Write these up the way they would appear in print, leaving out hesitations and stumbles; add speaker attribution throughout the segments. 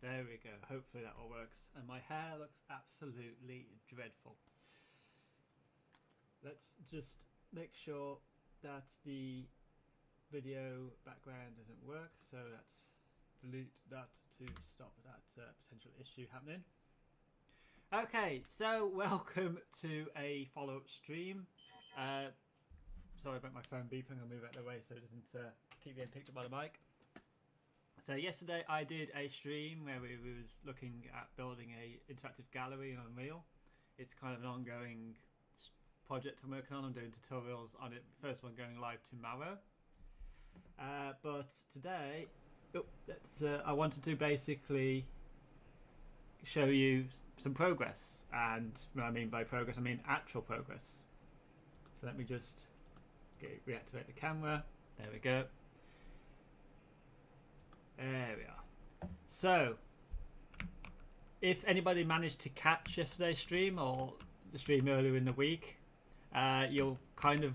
Speaker 1: There we go. Hopefully that all works. And my hair looks absolutely dreadful. Let's just make sure that the video background doesn't work. So let's delete that to stop that potential issue happening. Okay, so welcome to a follow-up stream. Sorry about my phone beeping. I'll move it out of the way so it doesn't keep getting picked up by the mic. So yesterday I did a stream where we was looking at building a interactive gallery in Unreal. It's kind of an ongoing project I'm working on. I'm doing tutorials on it. First one going live tomorrow. But today, I wanted to basically show you some progress. And what I mean by progress, I mean actual progress. So let me just reactivate the camera. There we go. There we are. So, if anybody managed to catch yesterday's stream or the stream earlier in the week, you'll kind of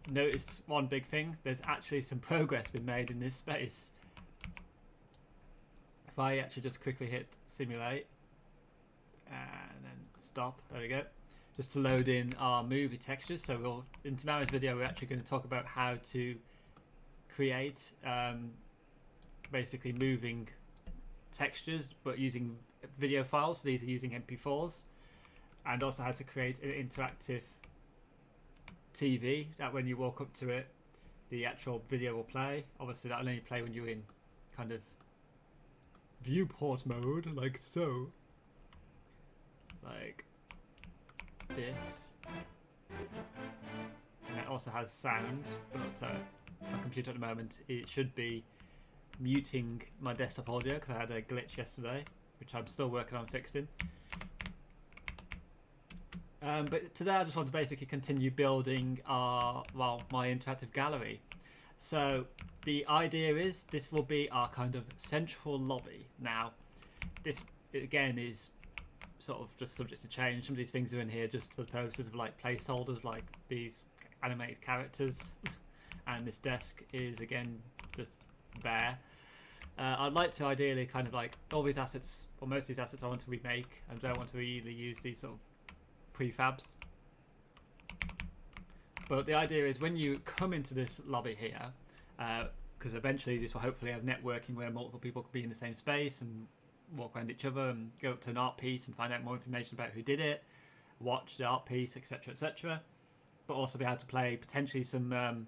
Speaker 1: notice one big thing. There's actually some progress been made in this space. If I actually just quickly hit simulate and then stop, there we go. Just to load in our movie textures. So in tomorrow's video, we're actually going to talk about how to create basically moving textures but using video files. So these are using MP4s, and also how to create an interactive TV that when you walk up to it the actual video will play. Obviously that'll only play when you're in kind of viewport mode, like so, like this, and it also has sound, but my computer at the moment, it should be muting my desktop audio because I had a glitch yesterday, which I'm still working on fixing. But today I just want to basically continue building my interactive gallery. So the idea is this will be our kind of central lobby. Now this again is sort of just subject to change. Some of these things are in here just for the purposes of like placeholders, like these animated characters and this desk is again just there. I'd like to ideally kind of like all these assets, or most of these assets I want to remake. I don't want to really use these sort of prefabs. But the idea is when you come into this lobby here, because eventually this will hopefully have networking where multiple people can be in the same space and walk around each other and go up to an art piece and find out more information about who did it, watch the art piece, etc., etc. But also be able to play potentially some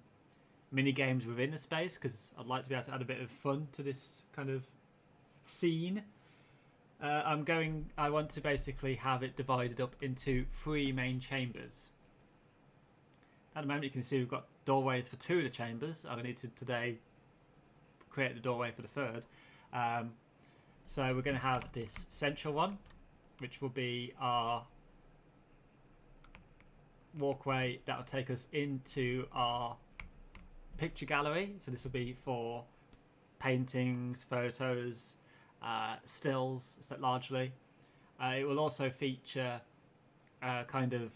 Speaker 1: mini games within the space, because I'd like to be able to add a bit of fun to this kind of scene. I want to basically have it divided up into 3 main chambers. At the moment you can see we've got doorways for 2 of the chambers. I need to today create the doorway for the 3rd. So we're going to have this central one, which will be our walkway that will take us into our picture gallery. So this will be for paintings, photos, stills largely. It will also feature kind of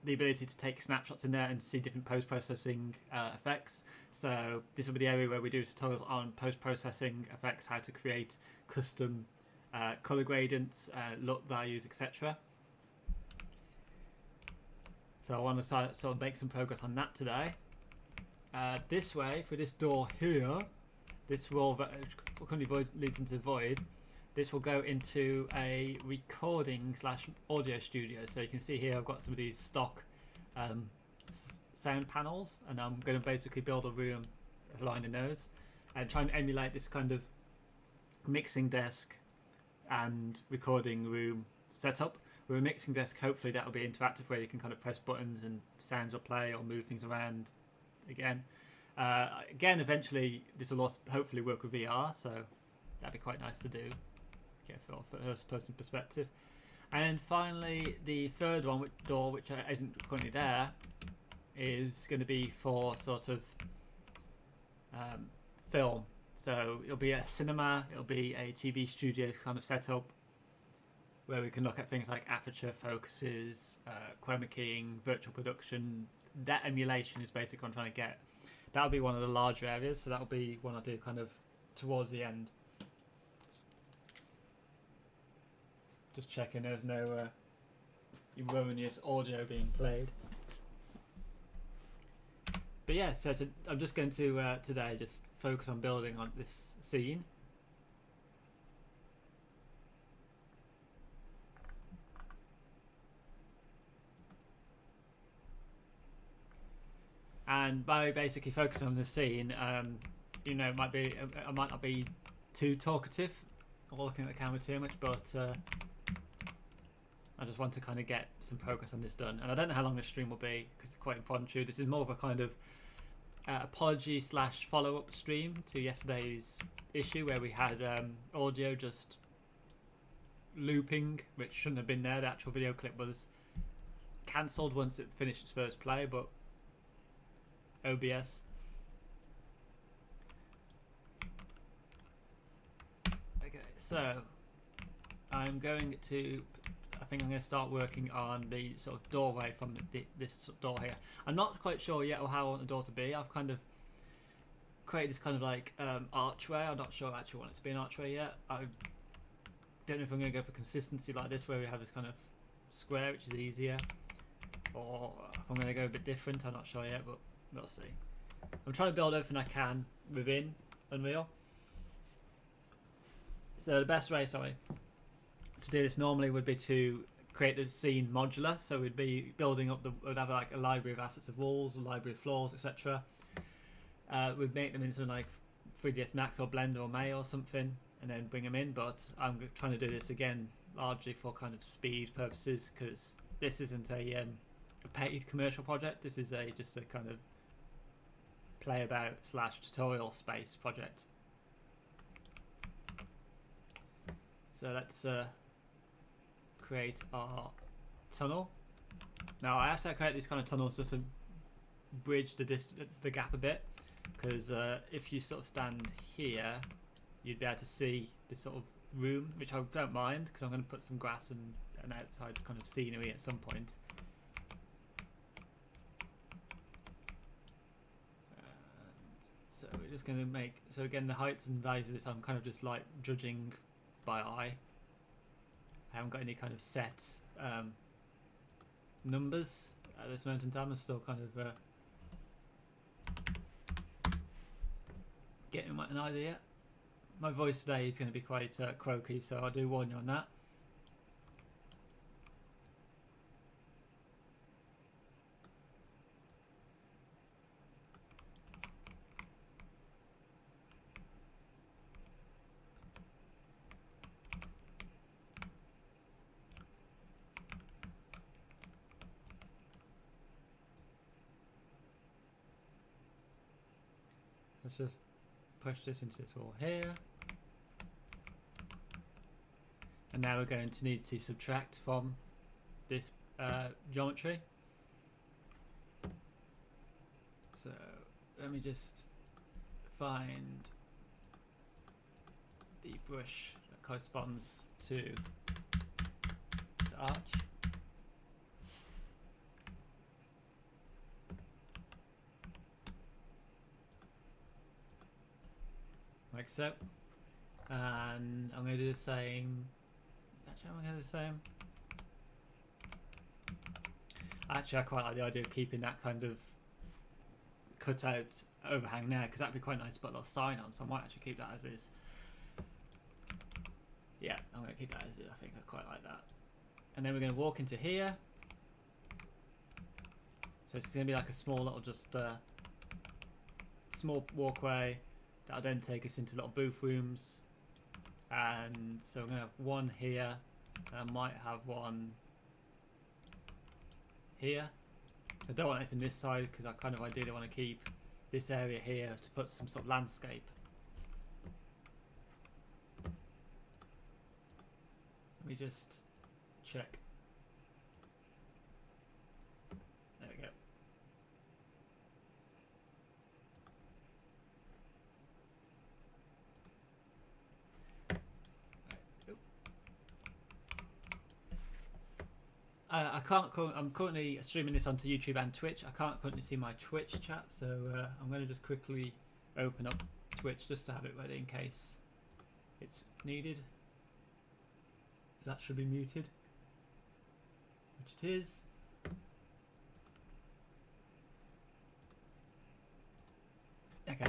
Speaker 1: the ability to take snapshots in there and see different post-processing effects. So this will be the area where we do tutorials on post-processing effects, how to create custom color gradients, look values, etc. So I want to sort of make some progress on that today. This way, for this door here, this will currently leads into the void. This will go into a recording / audio studio. So you can see here I've got some of these stock sound panels, and I'm going to basically build a room aligned in those and try and emulate this kind of mixing desk and recording room setup. With a mixing desk, hopefully that will be interactive where you can kind of press buttons and sounds will play or move things around. Again, eventually this will also hopefully work with VR, so that'd be quite nice to do, get a first-person perspective. And finally, the 3rd door, which isn't currently there, is going to be for sort of film. So it'll be a cinema, it'll be a TV studio kind of setup, where we can look at things like aperture, focuses, chroma keying, virtual production. That emulation is basically what I'm trying to get. That'll be one of the larger areas, so that'll be one I do kind of towards the end. Just checking there's no erroneous audio being played. But yeah, so I'm just going to today just focus on building on this scene. And by basically focusing on the scene, you know, I might not be too talkative or looking at the camera too much, but I just want to kind of get some progress on this done. And I don't know how long this stream will be because it's quite impromptu. This is more of a kind of apology / follow-up stream to yesterday's issue where we had audio just looping, which shouldn't have been there. The actual video clip was cancelled once it finished its first play, but OBS. Okay, so I think I'm going to start working on the sort of doorway from this door here. I'm not quite sure yet how I want the door to be. I've kind of created this kind of like archway. I'm not sure I actually want it to be an archway yet. I don't know if I'm going to go for consistency like this where we have this kind of square, which is easier, or if I'm going to go a bit different. I'm not sure yet, but we'll see. I'm trying to build everything I can within Unreal. So the best way, to do this normally would be to create the scene modular. So we'd be building up we'd have like a library of assets of walls, a library of floors, etc. We'd make them into like 3ds Max or Blender or Maya or something, and then bring them in. But I'm trying to do this again largely for kind of speed purposes, because this isn't a paid commercial project. This is just a kind of play about / tutorial space project. So let's create our tunnel. Now I have to create these kind of tunnels just to bridge the gap a bit, because if you sort of stand here, you'd be able to see this sort of room, which I don't mind because I'm going to put some grass and an outside kind of scenery at some point. So we're just going to make, so again the heights and values of this I'm kind of just like judging by eye. I haven't got any kind of set numbers at this moment in time. I'm still kind of getting an idea. My voice today is going to be quite croaky, so I do warn you on that. Let's just push this into this wall here. And now we're going to need to subtract from this geometry. So let me just find the brush that corresponds to this arch. Like so. And I'm going to do the same. Actually, I'm going to do the same. Actually, I quite like the idea of keeping that kind of cutout overhang there, because that'd be quite nice to put a little sign on, so I might actually keep that as is. Yeah, I'm going to keep that as is. I think I quite like that. And then we're going to walk into here. So it's going to be like a small little small walkway that'll then take us into little booth rooms. And so we're going to have one here, and I might have one here. I don't want anything this side because I kind of ideally want to keep this area here to put some sort of landscape. Let me just check. There we go. I can't. I'm currently streaming this onto YouTube and Twitch. I can't currently see my Twitch chat, so I'm going to just quickly open up Twitch just to have it ready in case it's needed. So that should be muted, which it is. Okay.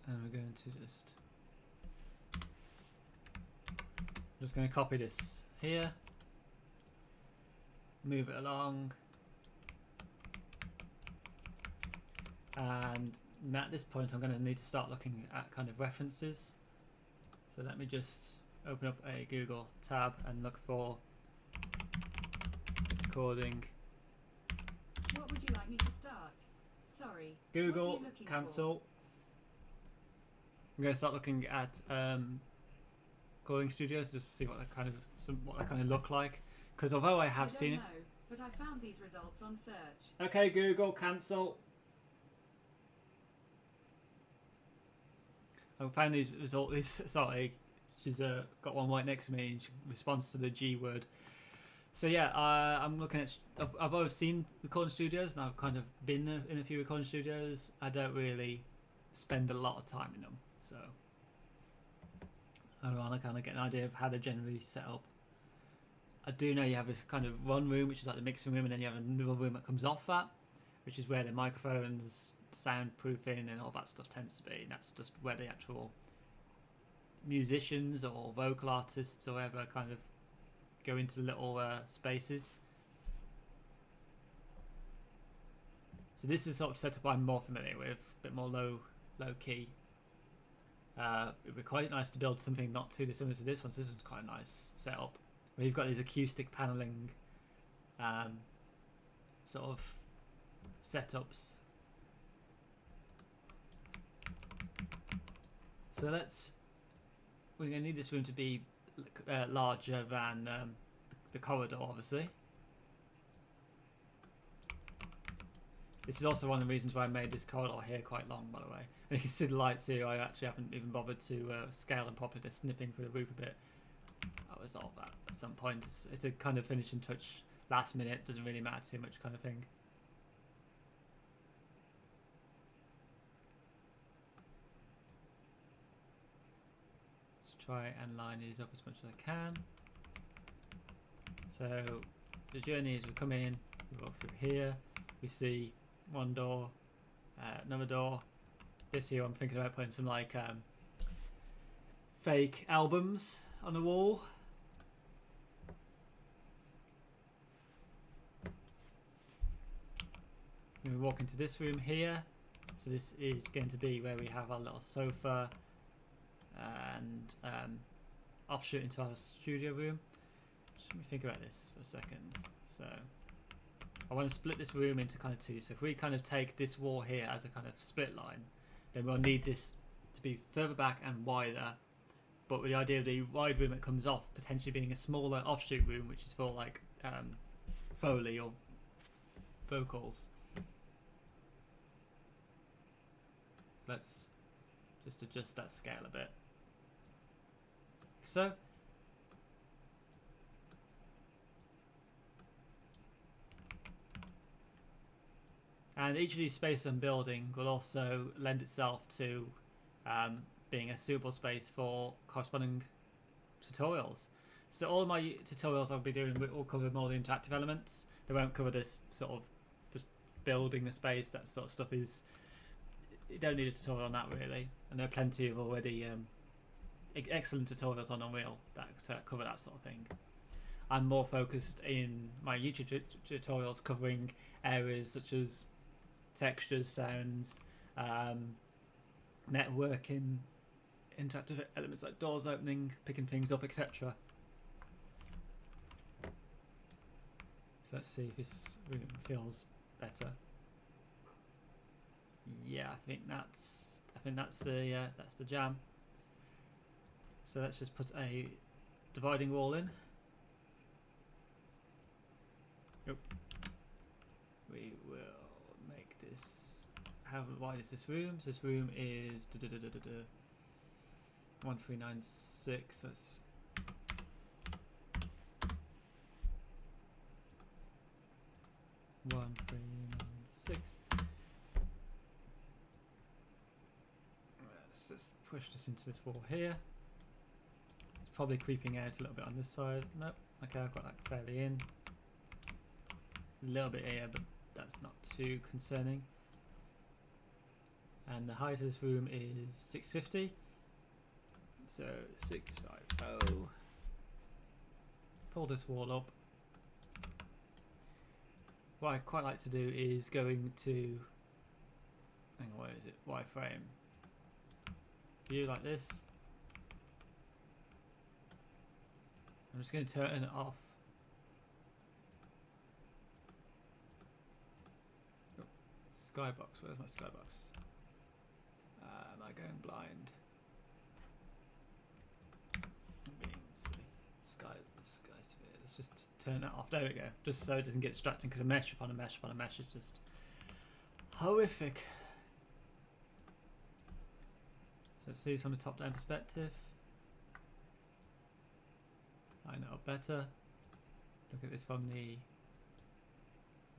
Speaker 1: And we're going to just going to copy this here, move it along, and at this point I'm going to need to start looking at kind of references. So let me just open up a Google tab and look for recording.
Speaker 2: What would you like me to start? Sorry.
Speaker 1: Google, cancel. I'm going to start looking at recording studios just to see what they kind of look like. Because although I have seen it,
Speaker 2: but I found these results on search.
Speaker 1: Okay, Google, cancel. I found these results. Sorry, she's got one right next to me, and she responds to the G word. So yeah, I'm looking at. I've always seen recording studios, and I've kind of been in a few recording studios. I don't really spend a lot of time in them, so I want to kind of get an idea of how they're generally set up. I do know you have this kind of one room, which is like the mixing room, and then you have another room that comes off that, which is where the microphones, soundproofing, and all that stuff tends to be. And that's just where the actual musicians or vocal artists or whatever kind of go into little spaces. So this is sort of setup I'm more familiar with, a bit more low key. It'd be quite nice to build something not too dissimilar to this one. So this one's quite a nice setup. Where you've got these acoustic paneling sort of setups. So we're going to need this room to be larger than the corridor, obviously. This is also one of the reasons why I made this corridor here quite long, by the way. And you can see the lights here. I actually haven't even bothered to scale them properly. They're snipping through the roof a bit. I'll resolve that at some point. It's a kind of finishing touch, last minute, doesn't really matter too much kind of thing. Let's try and line these up as much as I can. So the journey is we come in, we walk through here, we see one door, another door. This here I'm thinking about putting some like fake albums on the wall. We walk into this room here, so this is going to be where we have our little sofa and offshoot into our studio room. Just let me think about this for a second. So I want to split this room into kind of two. So if we kind of take this wall here as a kind of split line, then we'll need this to be further back and wider. But with the idea of the wide room that comes off potentially being a smaller offshoot room, which is for like Foley or vocals. So let's just adjust that scale a bit. So and each of these spaces I'm building will also lend itself to being a suitable space for corresponding tutorials. So all of my tutorials I'll be doing will cover more the interactive elements. They won't cover this sort of just building the space. That sort of stuff is, you don't need a tutorial on that really. And there are plenty of already excellent tutorials on Unreal that cover that sort of thing. I'm more focused in my YouTube tutorials covering areas such as textures, sounds, networking, interactive elements like doors opening, picking things up, etc. So let's see if this room feels better. Yeah, I think that's the jam. So let's just put a dividing wall in. Yep. We will make this. How wide is this room? So this room is 1396. That's 1396. Let's just push this into this wall here. It's probably creeping out a little bit on this side. Nope. Okay, I've got that fairly in. A little bit here, but that's not too concerning. And the height of this room is 650. So 650. Pull this wall up. What I quite like to do is going to, hang on, where is it? Wireframe. View like this. I'm just going to turn it off. Oh, skybox, where's my skybox? Am I going blind? I'm being silly. Sky sphere. Let's just turn it off. There we go. Just so it doesn't get distracting, because a mesh upon a mesh upon a mesh is just horrific. So let's see this from a top-down perspective. Line it up better. Look at this from the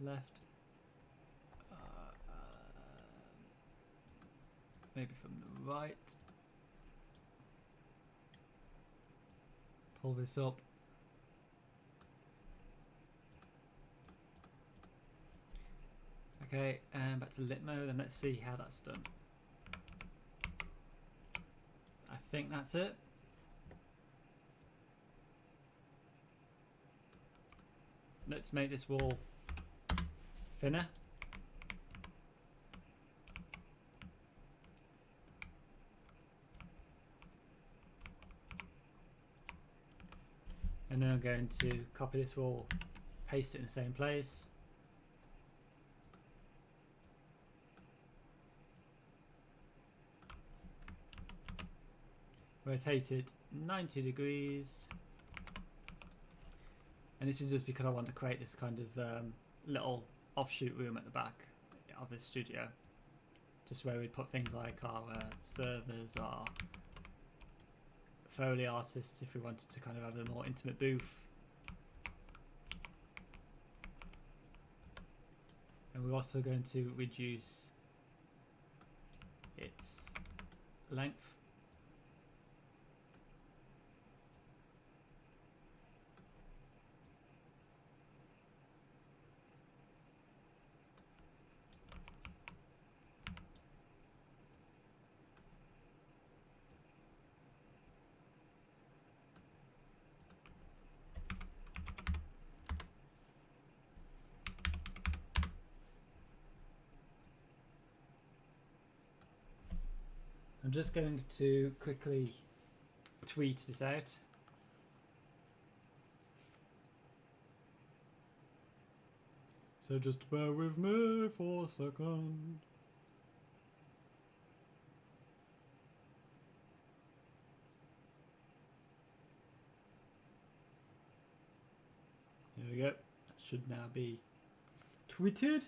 Speaker 1: left. Maybe from the right. Pull this up. Okay, and back to lit mode, and let's see how that's done. I think that's it. Let's make this wall thinner. And then I'm going to copy this wall, paste it in the same place. Rotate it 90 degrees. And this is just because I want to create this kind of little offshoot room at the back of the studio. Just where we'd put things like our servers, our Foley artists, if we wanted to kind of have a more intimate booth. And we're also going to reduce its length. I'm just going to quickly tweet this out. So just bear with me for a second. There we go. That should now be tweeted.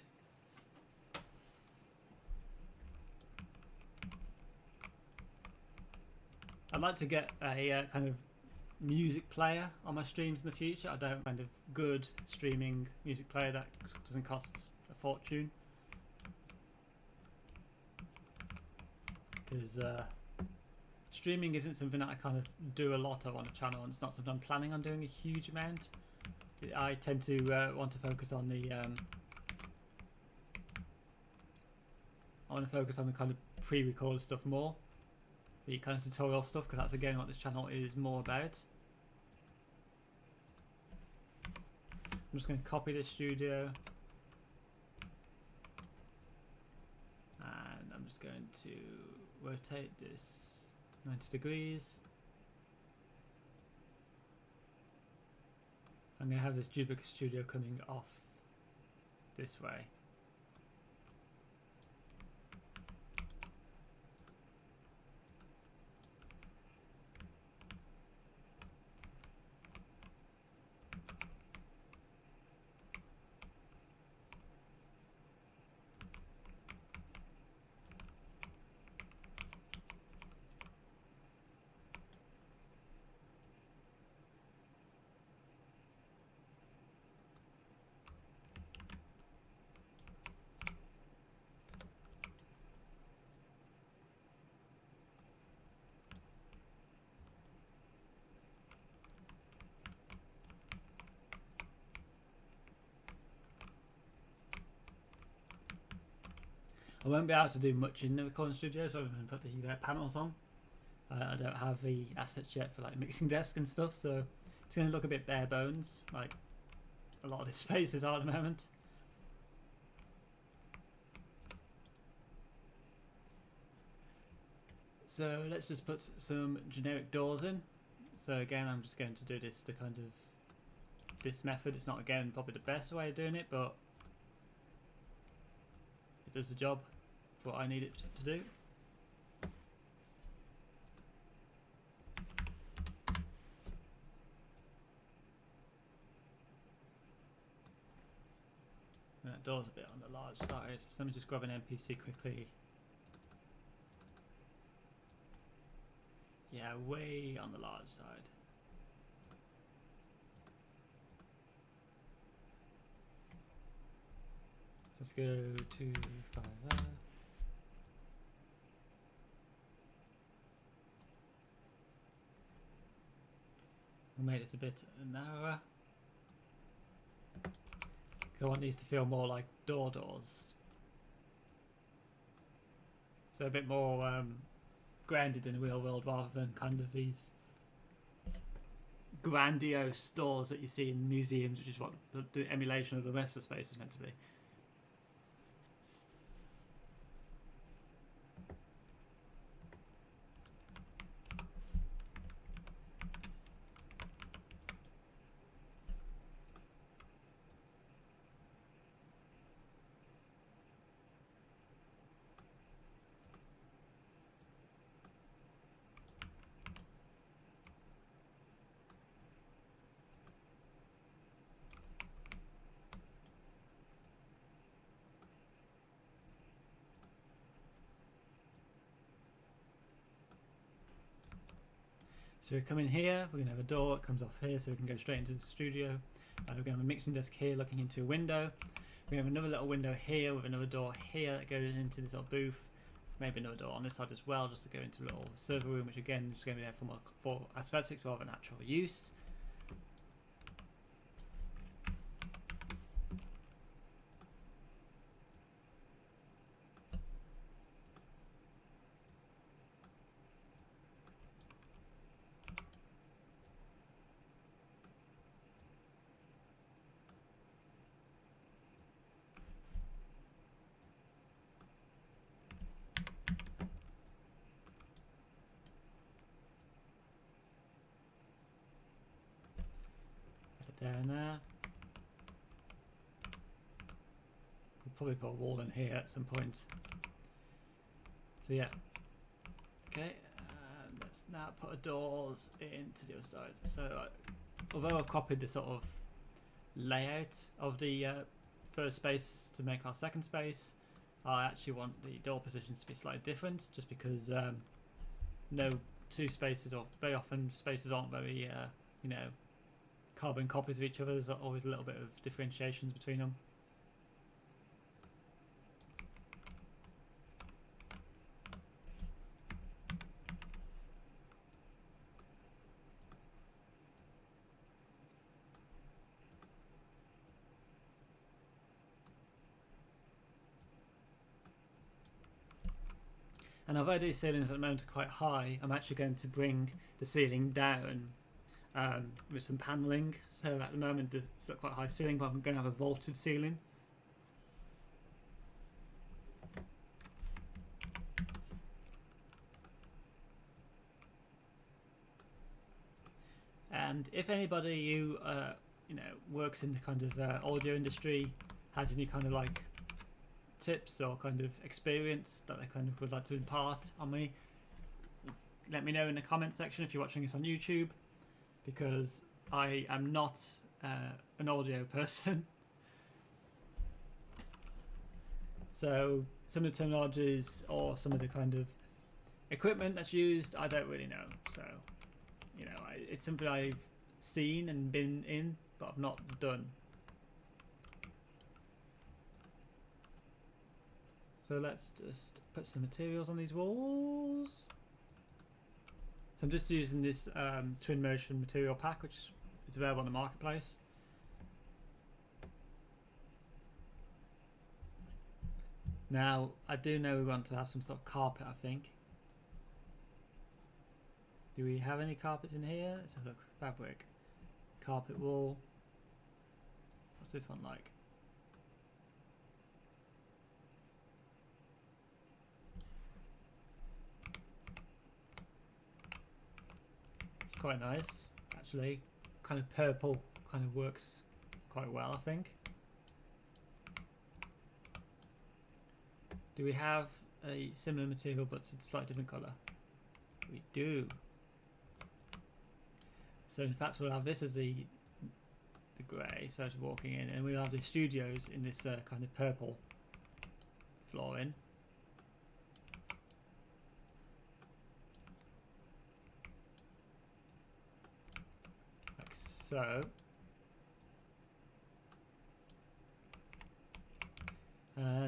Speaker 1: I'd like to get a kind of music player on my streams in the future. I don't kind of good streaming music player that doesn't cost a fortune. Because streaming isn't something that I kind of do a lot of on the channel, and it's not something I'm planning on doing a huge amount. I tend to want to focus on the kind of pre-recorded stuff more. The kind of tutorial stuff, because that's again what this channel is more about. I'm just going to copy this studio, and I'm just going to rotate this 90 degrees. I'm going to have this duplicate studio coming off this way. I won't be able to do much in the recording studio, so I'm going to put the panels on. I don't have the assets yet for like mixing desk and stuff, so it's going to look a bit bare bones, like a lot of the spaces are at the moment. So let's just put some generic doors in. So again, I'm just going to do this to kind of this method. It's not again probably the best way of doing it, but it does the job for what I need it to do. And that door's a bit on the large side, so let me just grab an NPC quickly. Yeah, way on the large side. Let's go to 5 there. We'll make this a bit narrower. Because I want these to feel more like doors. So a bit more grounded in the real world rather than kind of these grandiose doors that you see in museums, which is what the emulation of the rest of the space is meant to be. So we come in here, we're going to have a door that comes off here so we can go straight into the studio. We're going to have a mixing desk here looking into a window. We have another little window here with another door here that goes into this little booth. Maybe another door on this side as well, just to go into a little server room, which again is going to be there for aesthetics rather than actual use. There and there. We'll probably put a wall in here at some point. So yeah. Okay, and let's now put a doors into the other side. So although I've copied the sort of layout of the first space to make our second space, I actually want the door positions to be slightly different, just because no two spaces, or very often spaces aren't very you know, carbon copies of each other. There's always a little bit of differentiations between them. And although these ceilings at the moment are quite high, I'm actually going to bring the ceiling down with some panelling. So at the moment it's at quite a high ceiling, but I'm going to have a vaulted ceiling. And if anybody who you know, works in the kind of audio industry has any kind of like tips or kind of experience that they kind of would like to impart on me, let me know in the comments section if you're watching this on YouTube, because I am not an audio person. So some of the terminologies or some of the kind of equipment that's used, I don't really know. So, you know, it's something I've seen and been in, but I've not done. So let's just put some materials on these walls. So I'm just using this Twinmotion material pack, which is available on the marketplace. Now, I do know we want to have some sort of carpet, I think. Do we have any carpets in here? Let's have a look. Fabric. Carpet wall. What's this one like? It's quite nice, actually. Kind of purple kind of works quite well, I think. Do we have a similar material but it's a slightly different colour? We do. So in fact we'll have this as the grey, so it's walking in, and we'll have the studios in this kind of purple flooring. Like so.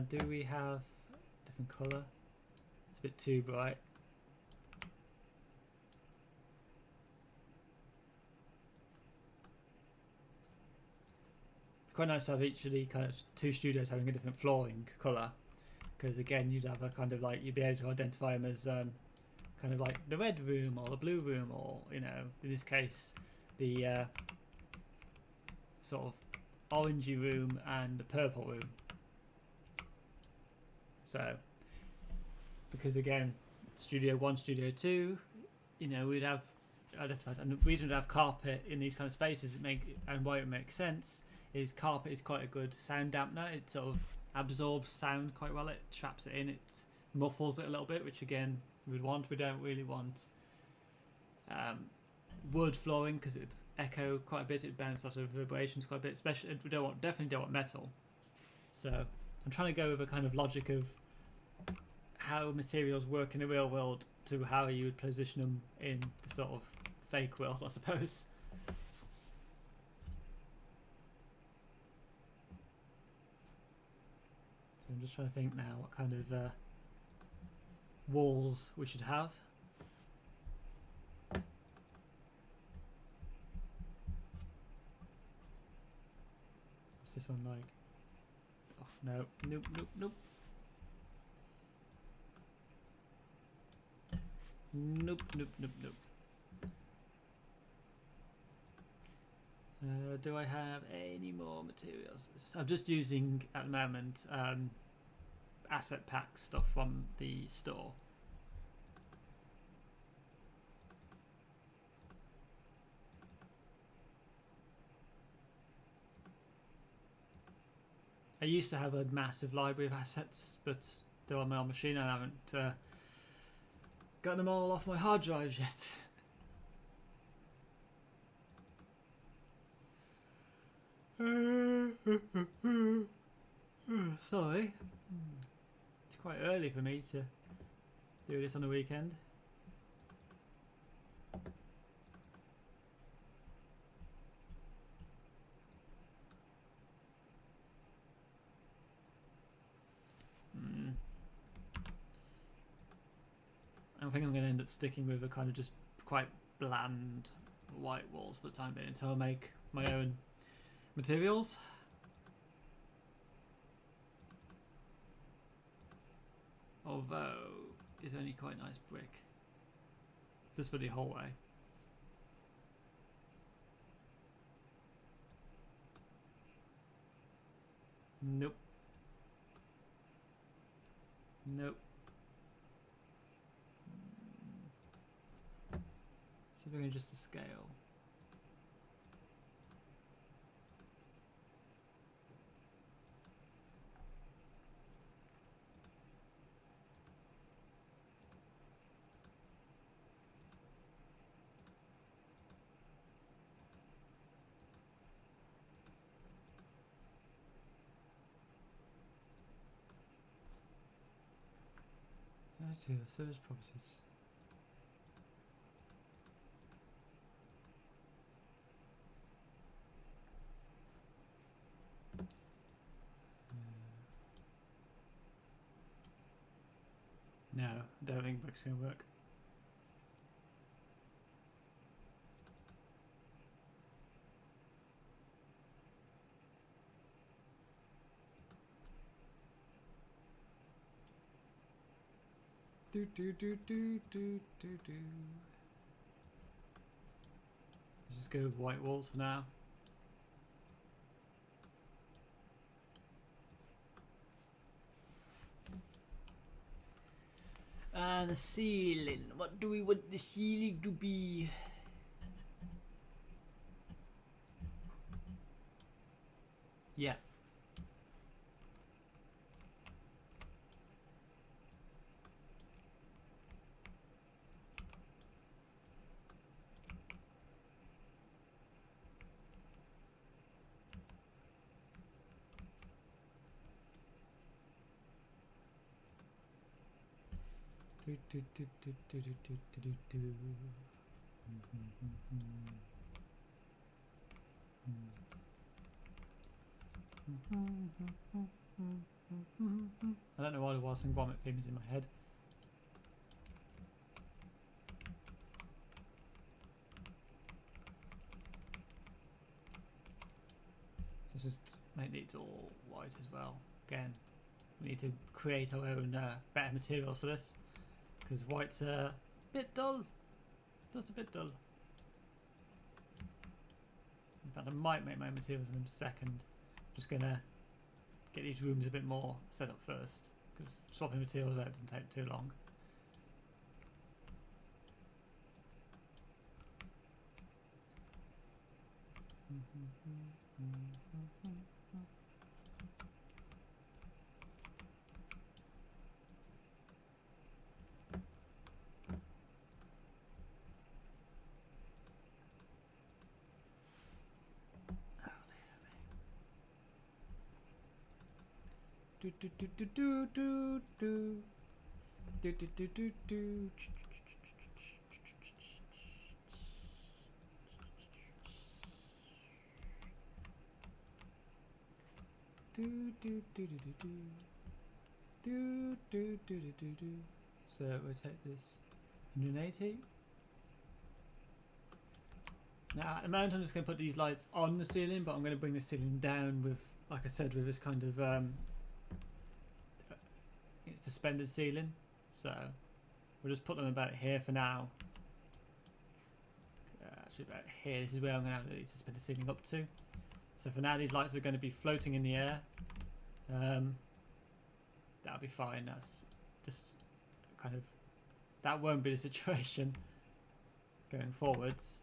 Speaker 1: Do we have a different colour? It's a bit too bright. Quite nice to have each of the kind of two studios having a different flooring colour, because again you'd have a kind of like, you'd be able to identify them as kind of like the red room or the blue room, or you know, in this case the sort of orangey room and the purple room. So because again studio 1, studio 2, you know, we'd have identified, and the reason we'd have carpet in these kind of spaces and why it makes sense is carpet is quite a good sound dampener. It sort of absorbs sound quite well. It traps it in. It muffles it a little bit, which again we'd want. We don't really want wood flooring because it echo quite a bit. It bounces off of reverberations quite a bit. Especially we definitely don't want metal. So I'm trying to go with a kind of logic of how materials work in the real world to how you would position them in the sort of fake world, I suppose. I'm just trying to think now what kind of walls we should have. What's this one like? Oh, no. Nope, nope, nope. Nope, nope, nope, nope. Do I have any more materials? So I'm just using at the moment asset pack stuff from the store. I used to have a massive library of assets, but they're on my own machine and I haven't got them all off my hard drives yet. Sorry. It's quite early for me to do this on the weekend. I think I'm going to end up sticking with a kind of just quite bland white walls for the time being until I make my own materials. Although it's only quite nice brick. Just for the hallway. Nope. Nope. See if I can just to scale. Service properties. No, don't think brick's going to work. Do do do do do do do. Let's just go with white walls for now. And the ceiling. What do we want the ceiling to be? Yeah. Do do do do do do do do do. I don't know why the Wallace and Gromit theme is in my head. Let's just make these all white as well. Again, we need to create our own better materials for this, because white's a bit dull. Just a bit dull. In fact, I might make my materials in a second. I'm just gonna get these rooms a bit more set up first, because swapping materials out doesn't take too long. Do do do do do do do do do do do do. Do do do do do do do do do do do. So we'll take this 180. Now at the moment I'm just going to put these lights on the ceiling, but I'm going to bring the ceiling down with, like I said, with this kind of suspended ceiling. So we'll just put them about here for now. Actually about here. This is where I'm going to have the suspended ceiling up to. So for now these lights are going to be floating in the air. That'll be fine. That's just kind of, that won't be the situation going forwards.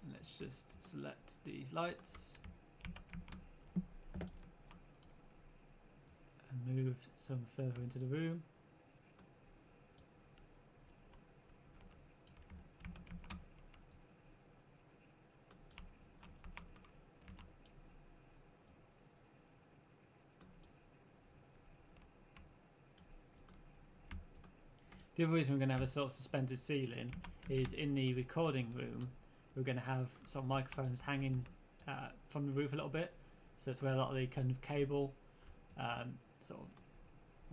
Speaker 1: And let's just select these lights and move some further into the room. The other reason we're going to have a sort of suspended ceiling is in the recording room we're going to have some microphones hanging from the roof a little bit, so it's where a lot of the kind of cable sort of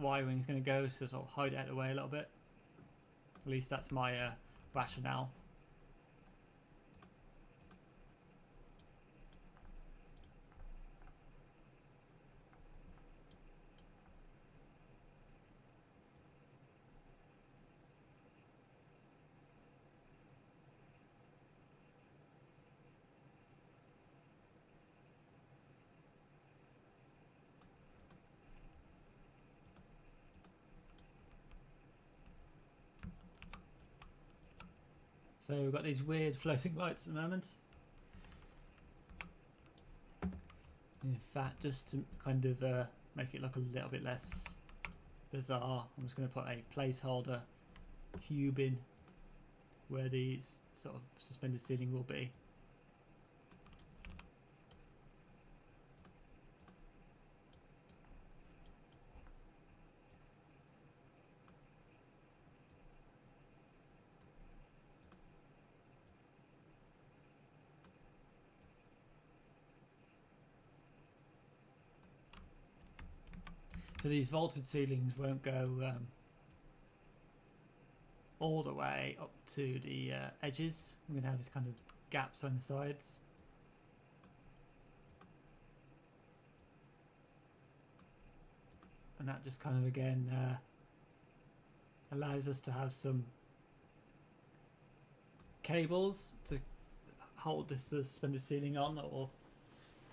Speaker 1: wiring is going to go, so sort of hide it out of the way a little bit. At least that's my rationale. So we've got these weird floating lights at the moment. In fact, just to kind of make it look a little bit less bizarre, I'm just going to put a placeholder cube in where the sort of suspended ceiling will be. So these vaulted ceilings won't go all the way up to the edges. We're going to have these kind of gaps on the sides. and that just kind of again allows us to have some cables to hold this suspended ceiling on or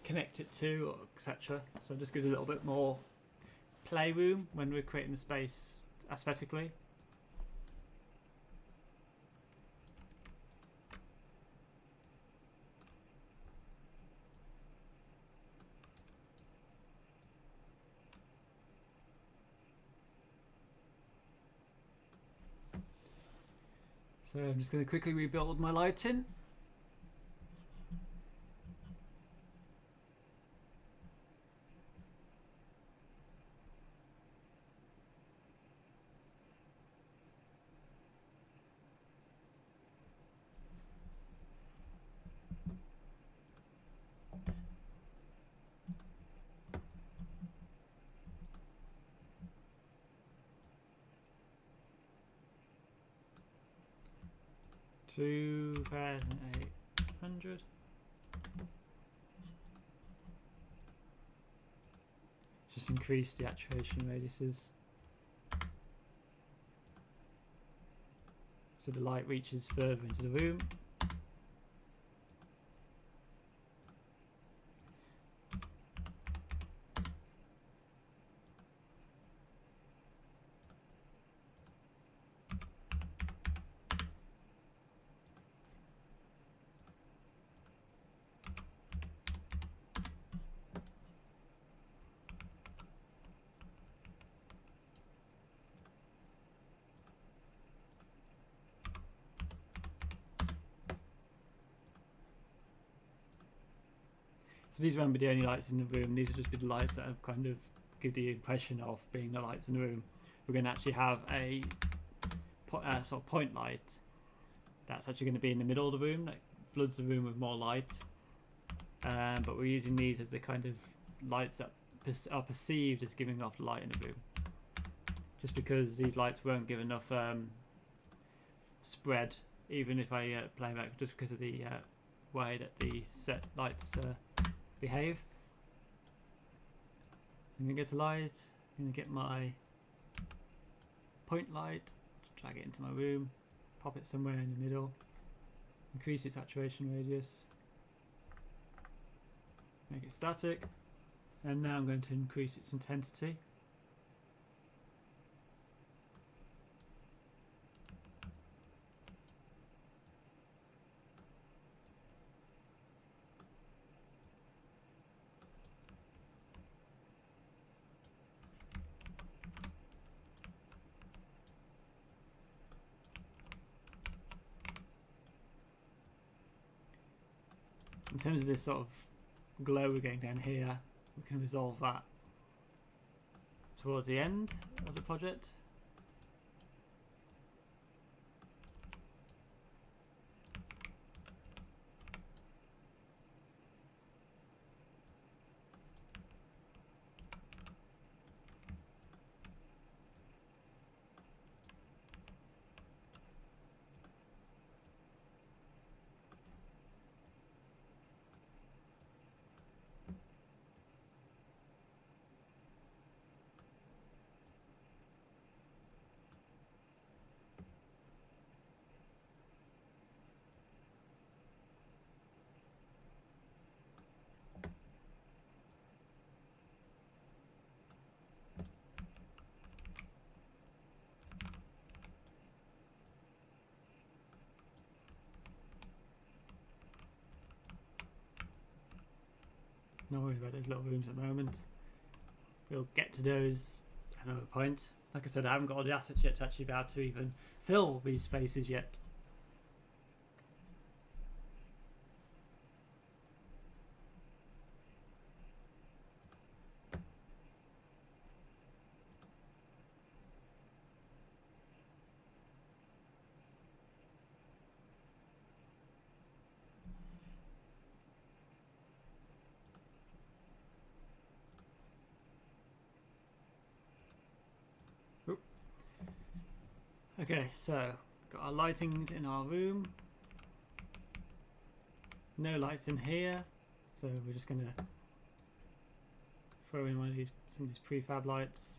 Speaker 1: connect it to, or etc. So it just gives a little bit more playroom when we're creating the space aesthetically. So I'm just going to quickly rebuild my lighting. $2,800. Just increase the actuation radiuses so the light reaches further into the room. So these won't be the only lights in the room. These will just be the lights that have kind of give the impression of being the lights in the room. We're going to actually have a sort of point light that's actually going to be in the middle of the room that floods the room with more light. But we're using these as the kind of lights that are perceived as giving off light in the room. Just because these lights won't give enough spread, even if I play back, just because of the way that the set lights behave. So I'm going to get a light, I'm going to get my point light, drag it into my room, pop it somewhere in the middle, increase its saturation radius, make it static, and now I'm going to increase its intensity. In terms of this sort of glow we're getting down here, we can resolve that towards the end of the project. Not worried about those little rooms at the moment. We'll get to those at another point. Like I said, I haven't got all the assets yet to actually be able to even fill these spaces yet. Okay, so got our lightings in our room. No lights in here, so we're just gonna throw in some of these prefab lights.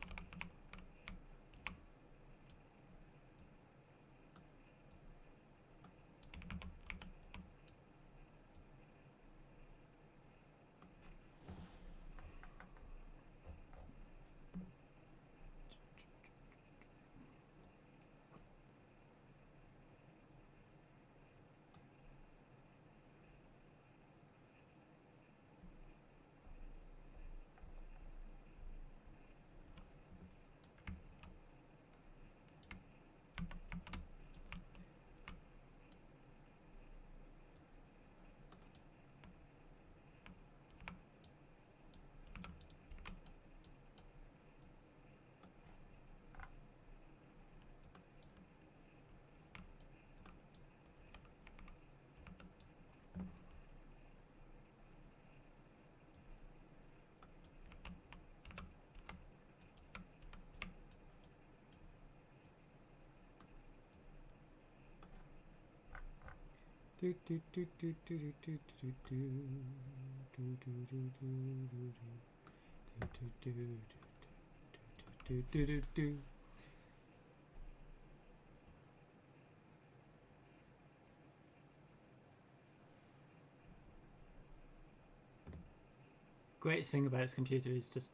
Speaker 1: Greatest thing about this computer is just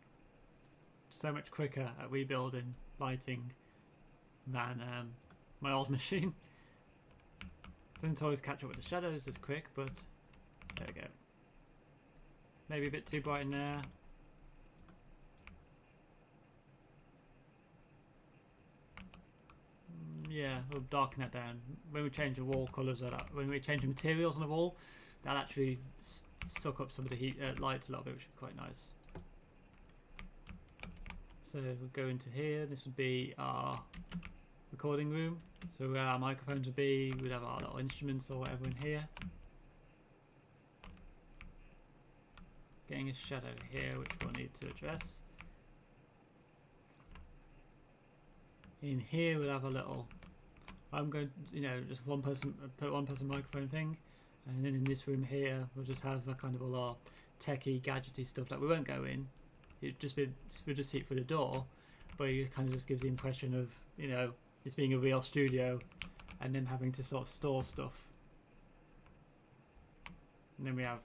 Speaker 1: so much quicker at rebuilding lighting than my old machine. Doesn't always catch up with the shadows as quick, but there we go. Maybe a bit too bright in there. Yeah, we'll darken that down. When we change the wall colours, when we change the materials on the wall, that'll actually suck up some of the heat, lights a little bit, which would be quite nice. So we'll go into here. This would be our recording room. So where our microphones would be, we'd have our little instruments or whatever in here. Getting a shadow here, which we'll need to address. In here we'll have a little, I'm going to, you know, just one person, put one person microphone thing, and then in this room here we'll just have a kind of all our techie, gadgety stuff that we won't go in. We'll just see it through the door, but it kind of just gives the impression of, you know, this being a real studio, and then having to sort of store stuff. And then we have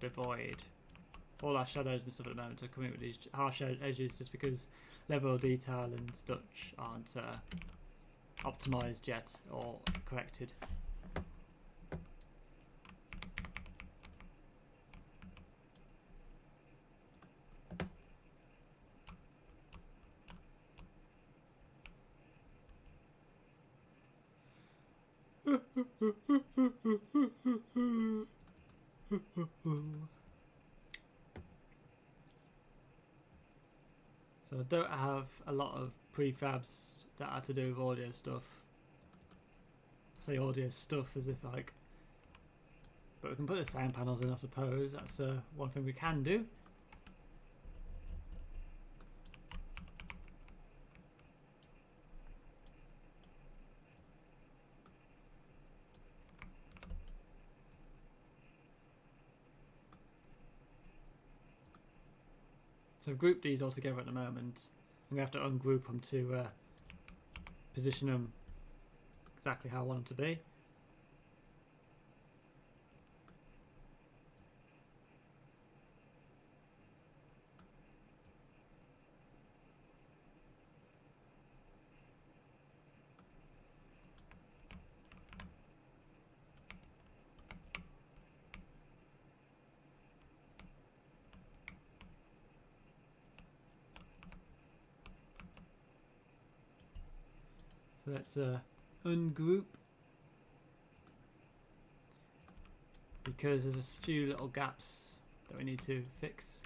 Speaker 1: the void. All our shadows and stuff at the moment are coming with these harsh edges just because level of detail and such aren't optimized yet or corrected. So I don't have a lot of prefabs that are to do with audio stuff. I say audio stuff as if like, but we can put the sound panels in, I suppose. That's one thing we can do. So I've grouped these all together at the moment. I'm going to have to ungroup them to position them exactly how I want them to be. So let's ungroup, because there's a few little gaps that we need to fix.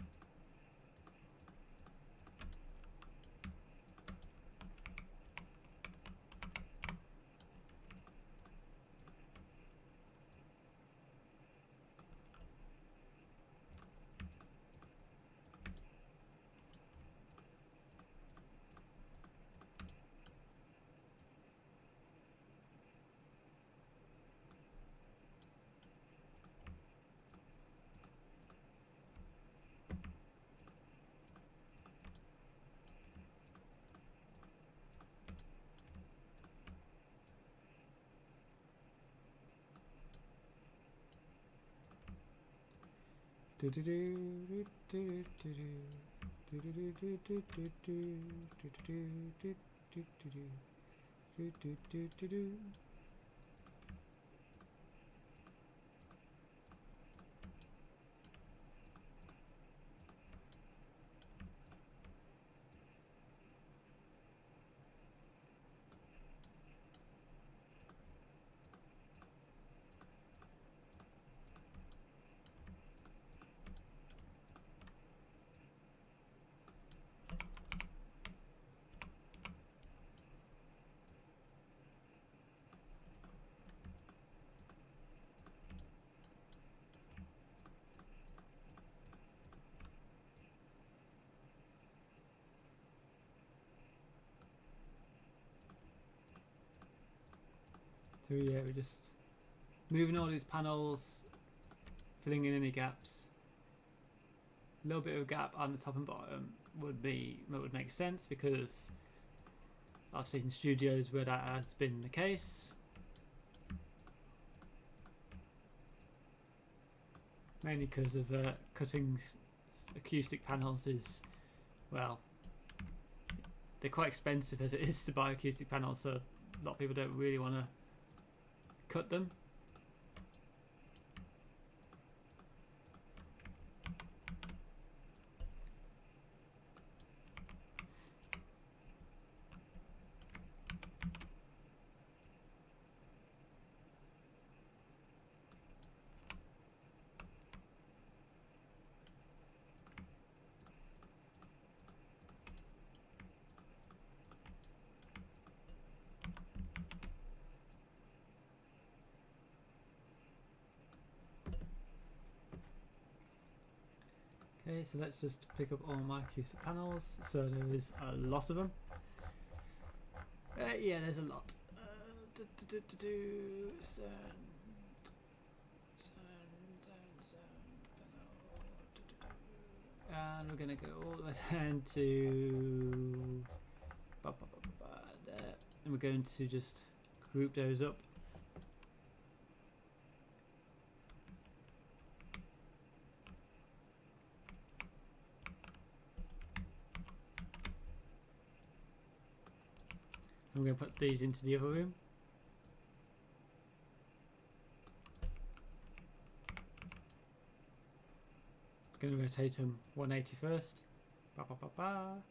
Speaker 1: So yeah, we just moving all these panels, filling in any gaps. A little bit of a gap on the top and bottom would make sense, because I've seen studios where that has been the case. Mainly because of cutting acoustic panels is, well, they're quite expensive as it is to buy acoustic panels, so a lot of people don't really want to cut them. Okay, so let's just pick up all my acoustic panels. So there is a lot of them. Yeah, there's a lot. And we're gonna go all the way down to there, and we're going to just group those up. And we're going to put these into the other room. Going to rotate them 180 first. Ba, ba, ba, ba.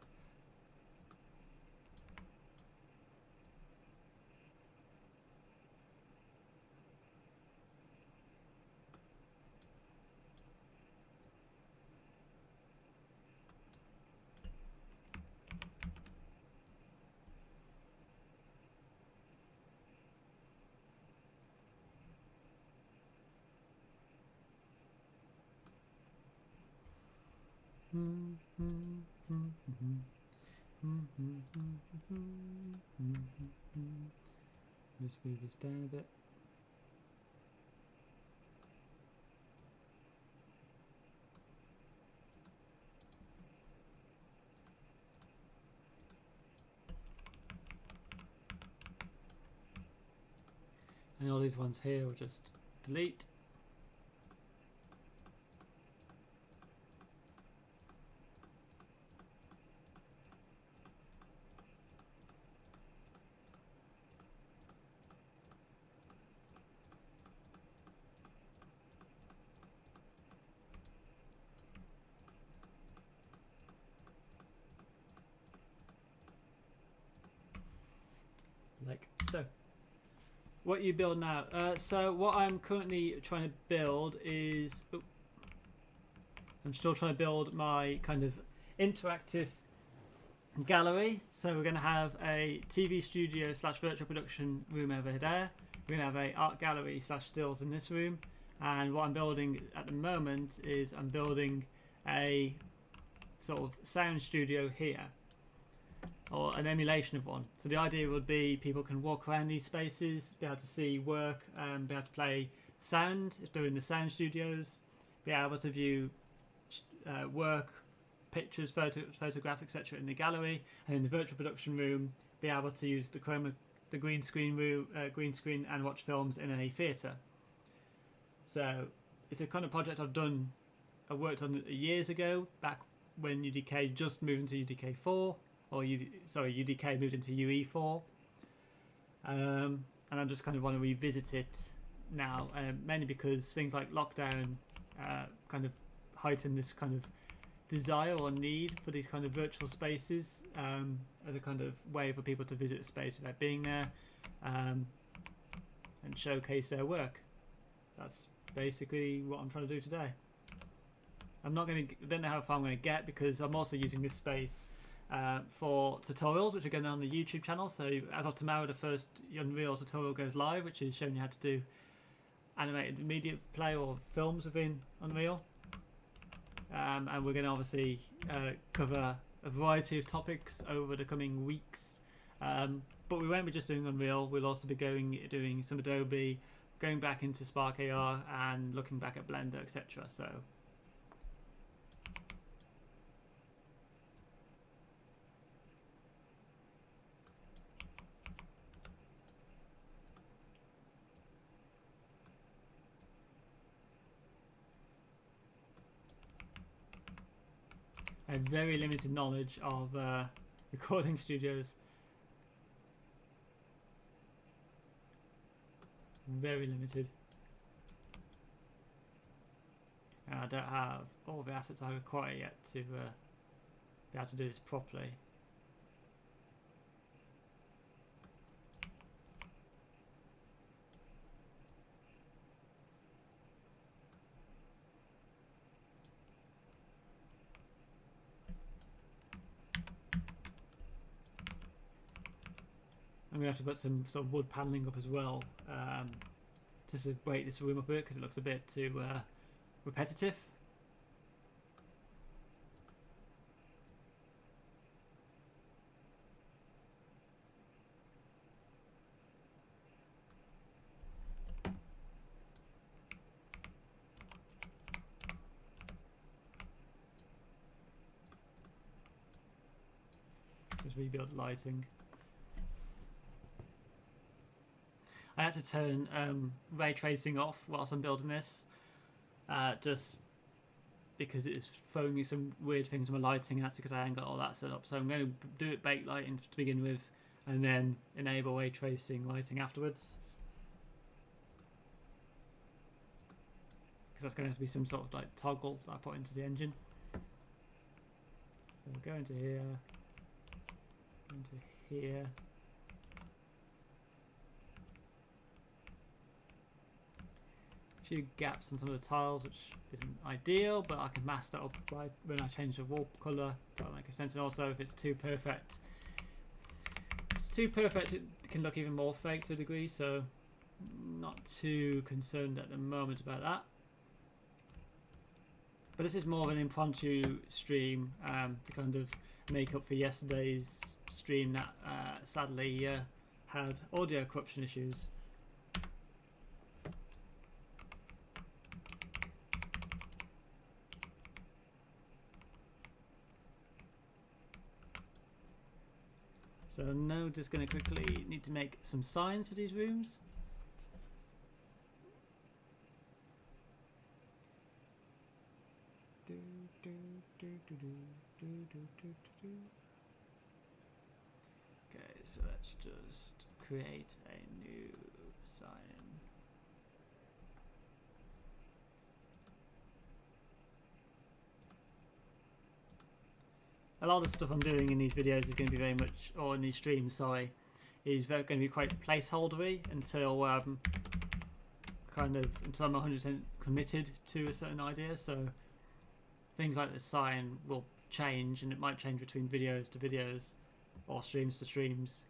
Speaker 1: Let's move this down a bit. And all these ones here will just delete. Like so. What you build now? So what I'm currently trying to build is, I'm still trying to build my kind of interactive gallery. So we're going to have a TV studio / virtual production room over there. We're going to have a art gallery / stills in this room. And what I'm building at the moment is I'm building a sort of sound studio here, or an emulation of one. So the idea would be people can walk around these spaces, be able to see work, be able to play sound if they're in the sound studios, be able to view work, pictures, photographs, etc. in the gallery, and in the virtual production room, be able to use the green screen and watch films in a theatre. So it's a kind of project I worked on years ago, back when UDK just moved into UDK 4. Or UDK moved into UE4, and I just kind of want to revisit it now, mainly because things like lockdown kind of heighten this kind of desire or need for these kind of virtual spaces as a kind of way for people to visit a space without being there, and showcase their work. That's basically what I'm trying to do today. I don't know how far I'm going to get, because I'm also using this space for tutorials, which are going on the YouTube channel. So as of tomorrow, the first Unreal tutorial goes live, which is showing you how to do animated media play or films within Unreal. And we're going to obviously cover a variety of topics over the coming weeks. But we won't be just doing Unreal. We'll also be doing some Adobe, going back into Spark AR and looking back at Blender, etc. So I have very limited knowledge of recording studios. Very limited. And I don't have all the assets I require yet to be able to do this properly. I'm going to have to put some sort of wood paneling up as well, just to break this room up a bit because it looks a bit too repetitive. Just rebuild lighting. I had to turn ray tracing off whilst I'm building this, just because it's throwing me some weird things on my lighting, and that's because I ain't got all that set up. So I'm going to do it baked lighting to begin with, and then enable ray tracing lighting afterwards. Because that's going to have to be some sort of like toggle that I put into the engine. So we'll go into here, into here. Few gaps in some of the tiles, which isn't ideal, but I can mask that up by when I change the wall colour. That'll make sense. And also, if it's too perfect, it can look even more fake to a degree. So, not too concerned at the moment about that. But this is more of an impromptu stream to kind of make up for yesterday's stream that sadly had audio corruption issues. So now just going to quickly need to make some signs for these rooms. Okay, so let's just create a new sign. A lot of the stuff I'm doing in these videos is going to be very much, or in these streams, sorry, is going to be quite placeholdery until until I'm 100% committed to a certain idea. So things like the sign will change, and it might change between videos to videos or streams to streams.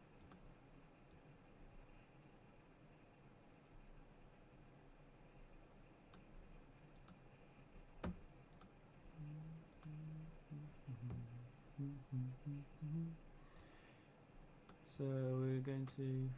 Speaker 1: So we're going to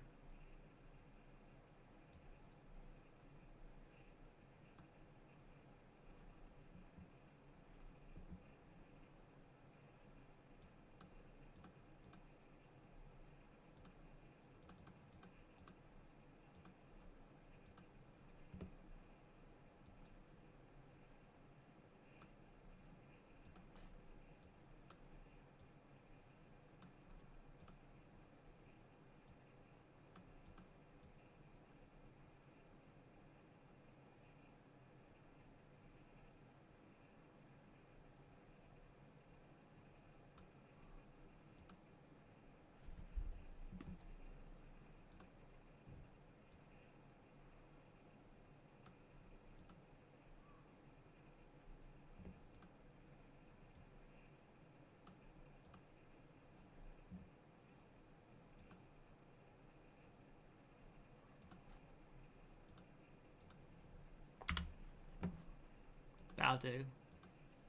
Speaker 1: that'll do.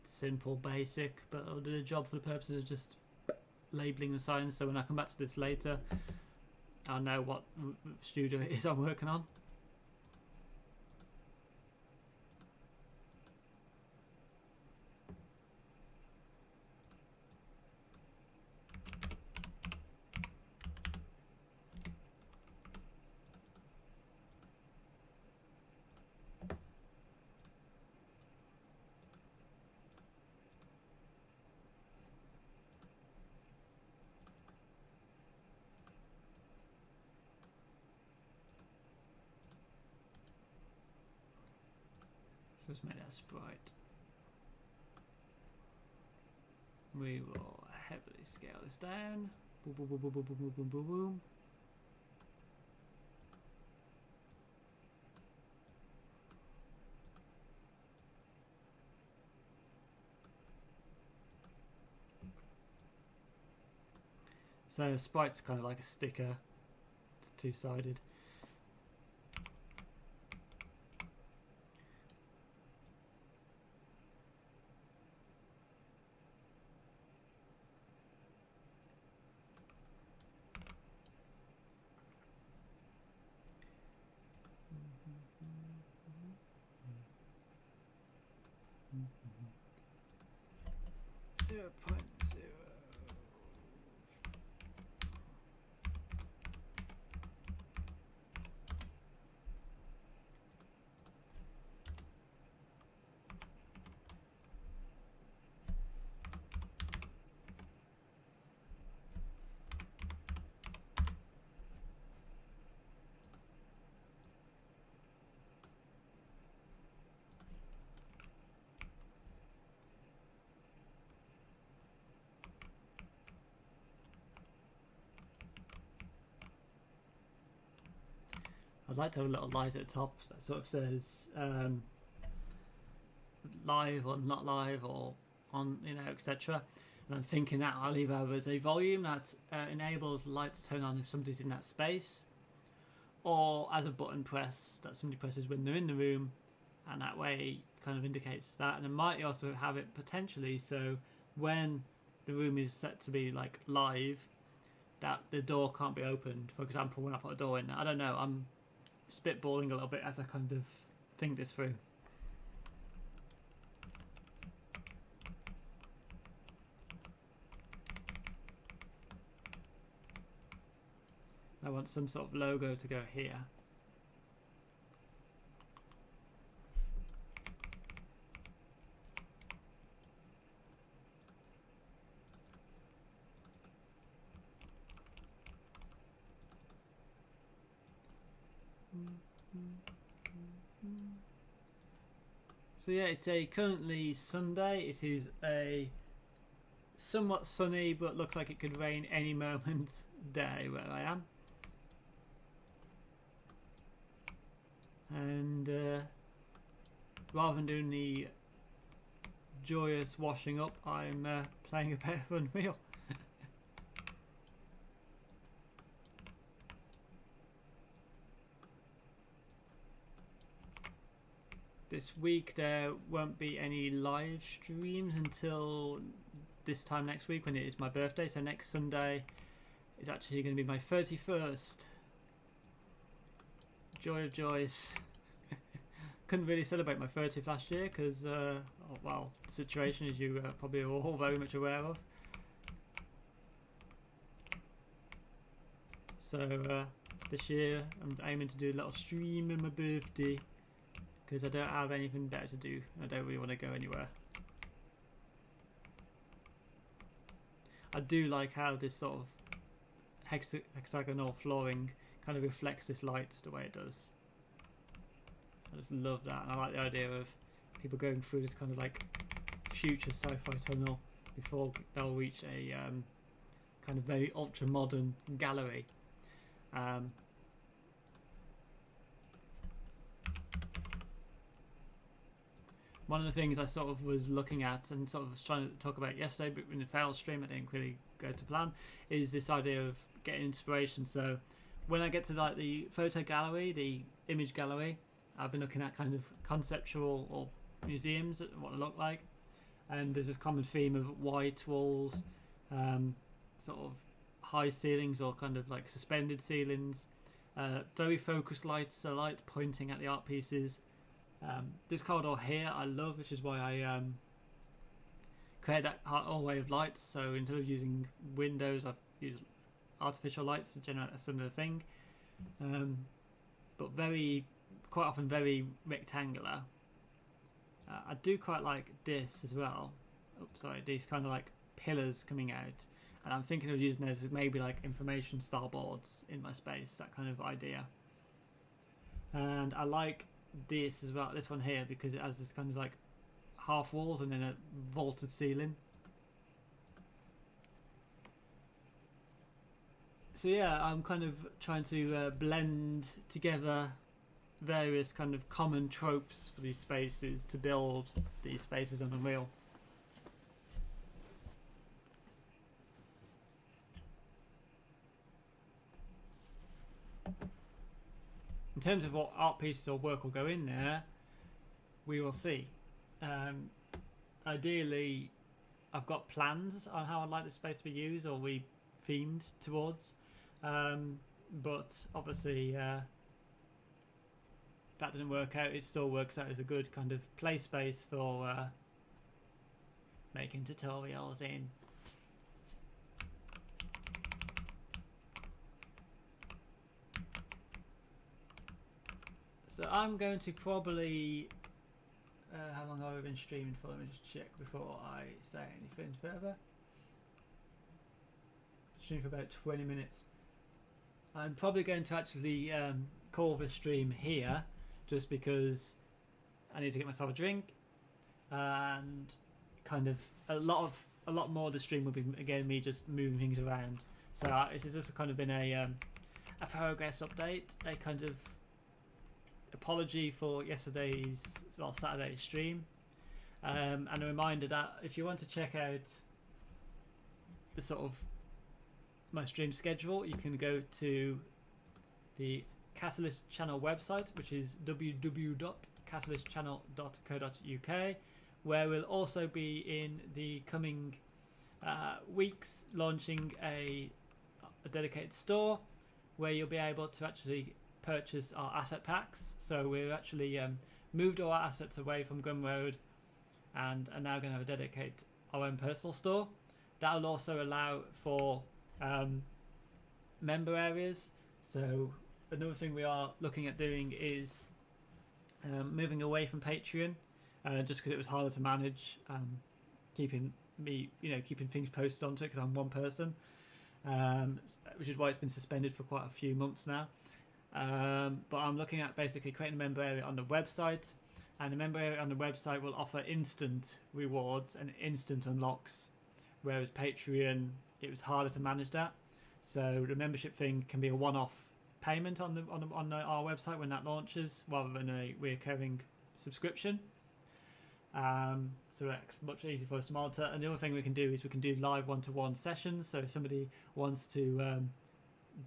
Speaker 1: Simple, basic, but I'll do the job for the purposes of just labeling the signs, so when I come back to this later, I'll know what studio it is I'm working on. So let's make that sprite. We will heavily scale this down. Boom, boom, boom, boom, boom, boom, boom, boom, boom. So sprite's kind of like a sticker. It's two-sided. Zero point zero. I'd like to have a little light at the top that sort of says live or not live or on, etc. And I'm thinking that I'll either have as a volume that enables light to turn on if somebody's in that space, or as a button press that somebody presses when they're in the room, and that way kind of indicates that. And I might also have it potentially so when the room is set to be like live, that the door can't be opened. For example, when I put a door in, I don't know. I'm spitballing a little bit as I kind of think this through. I want some sort of logo to go here. So yeah, it's currently Sunday. It is a somewhat sunny but looks like it could rain any moment day where I am. And rather than doing the joyous washing up, I'm playing a bit of Unreal. This week there won't be any live streams until this time next week when it is my birthday. So next Sunday is actually going to be my 31st. Joy of joys. Couldn't really celebrate my 30th last year because, the situation as you probably are all very much aware of. So this year I'm aiming to do a little stream on my birthday because I don't have anything better to do. I don't really want to go anywhere. I do like how this sort of hexagonal flooring kind of reflects this light the way it does. I just love that, and I like the idea of people going through this kind of like future sci-fi tunnel before they'll reach a kind of very ultra modern gallery. One of the things I sort of was looking at and sort of was trying to talk about yesterday, but in the fail stream I didn't really go to plan, is this idea of getting inspiration. So when I get to like the photo gallery, the image gallery, I've been looking at kind of conceptual or museums, what they look like, and there's this common theme of white walls, sort of high ceilings or kind of like suspended ceilings, very focused lights, so light pointing at the art pieces. This corridor here I love, which is why I created that whole way of lights. So instead of using windows, I've used artificial lights to generate a similar thing, but quite often very rectangular. I do quite like this as well. Oops, sorry, these kind of like pillars coming out, and I'm thinking of using those as maybe like information starboards in my space, that kind of idea. And I like this as well, this one here, because it has this kind of like half walls and then a vaulted ceiling. So yeah, I'm kind of trying to blend together various kind of common tropes for these spaces to build these spaces on Unreal. In terms of what art pieces or work will go in there, we will see. Ideally, I've got plans on how I'd like the space to be used or we themed towards, but obviously that didn't work out. It still works out as a good kind of play space for making tutorials in. So I'm going to probably, how long have I been streaming for? Let me just check before I say anything further. Streaming for about 20 minutes. I'm probably going to actually call the stream here, just because I need to get myself a drink, and kind of a lot more of the stream will be again me just moving things around. So this has just kind of been a progress update, a kind of apology for yesterday's, well, Saturday's stream, and a reminder that if you want to check out the sort of my stream schedule, you can go to the Catalyst Channel website, which is www.catalystchannel.co.uk, where we'll also be in the coming weeks launching a dedicated store where you'll be able to actually purchase our asset packs. So we've actually moved all our assets away from Gumroad and are now going to have a dedicated our own personal store. That'll also allow for member areas. So another thing we are looking at doing is moving away from Patreon, just because it was harder to manage, keeping things posted onto it because I'm one person, which is why it's been suspended for quite a few months now. But I'm looking at basically creating a member area on the website, and the member area on the website will offer instant rewards and instant unlocks, whereas Patreon, it was harder to manage that. So the membership thing can be a one-off payment on our website when that launches, rather than a recurring subscription. So that's much easier for us to monitor. And the other thing we can do is we can do live one-to-one sessions. So if somebody wants to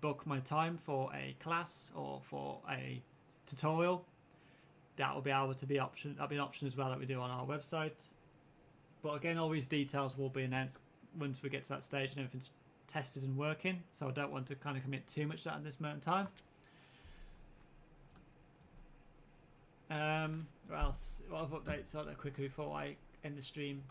Speaker 1: book my time for a class or for a tutorial, that will be able to be option. That'll be an option as well that we do on our website. But again, all these details will be announced once we get to that stage and everything's tested and working. So I don't want to kind of commit too much to that at this moment in time. What else? What other updates are there quickly before I end the stream?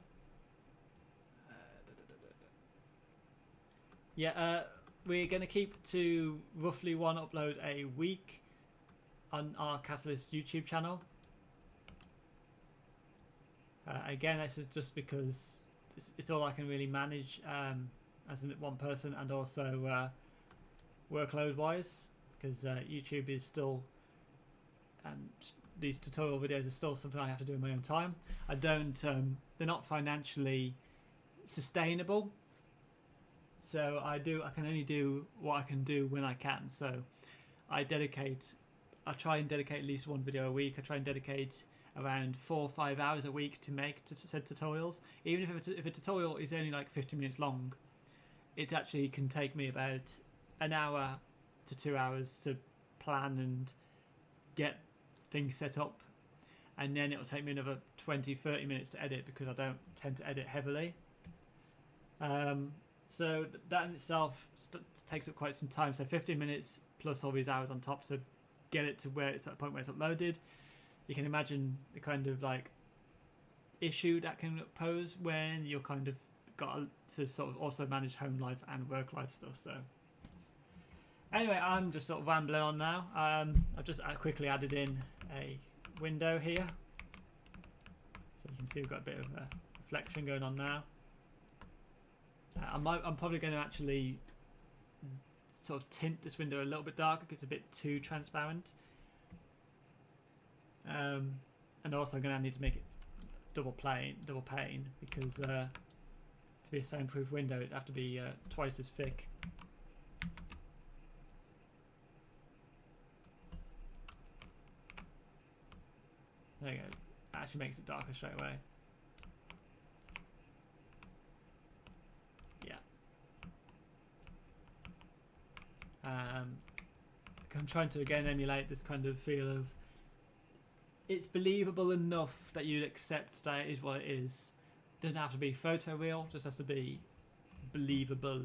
Speaker 1: We're going to keep to roughly one upload a week on our Catalyst YouTube channel. Again, this is just because it's all I can really manage as one person, and also workload wise, because YouTube is still, and these tutorial videos are still something I have to do in my own time. I don't, they're not financially sustainable, so I can only do what I can do when I can. So I try and dedicate at least one video a week. I try and dedicate around 4 or 5 hours a week to make said tutorials. Even if a tutorial is only like 50 minutes long, it actually can take me about an hour to 2 hours to plan and get things set up, and then it will take me another 20-30 minutes to edit, because I don't tend to edit heavily. So that in itself takes up quite some time. So 15 minutes plus all these hours on top to get it to where it's at the point where it's uploaded. You can imagine the kind of like issue that can pose when you're kind of got to sort of also manage home life and work life stuff. So anyway, I'm just sort of rambling on now. I've just quickly added in a window here, so you can see we've got a bit of a reflection going on now. I'm probably going to actually sort of tint this window a little bit darker because it's a bit too transparent. And also I'm gonna need to make it double pane because to be a soundproof window it'd have to be twice as thick. There you go. That actually makes it darker straight away. Yeah. I'm trying to again emulate this kind of feel of it's believable enough that you'd accept that it is what it is. Doesn't have to be photoreal, just has to be believable.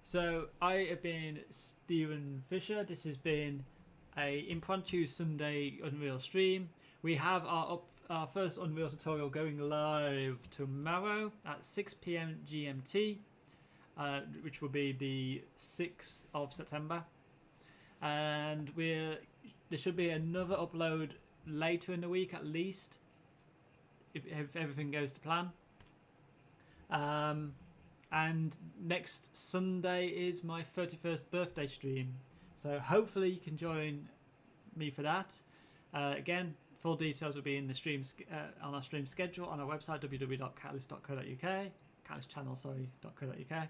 Speaker 1: So I have been Stephen Fisher. This has been a impromptu Sunday Unreal stream. We have our first Unreal tutorial going live tomorrow at 6 PM GMT, which will be the 6th of September. And there should be another upload later in the week at least, if everything goes to plan. And next Sunday is my 31st birthday stream, so hopefully you can join me for that. Again, full details will be in the stream on our stream schedule on our website www.catalyst.co.uk, catalystchannel.co.uk.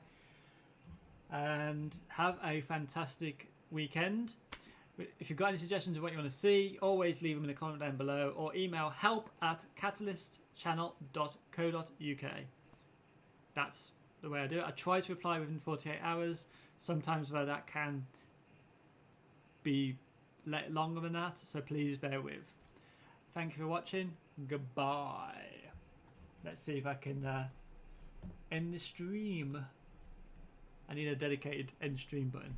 Speaker 1: And have a fantastic weekend. If you've got any suggestions of what you want to see, always leave them in the comment down below or email help@catalystchannel.co.uk. That's the way I do it. I try to reply within 48 hours. Sometimes that can be longer than that, so please bear with. Thank you for watching. Goodbye. Let's see if I can end the stream. I need a dedicated end stream button.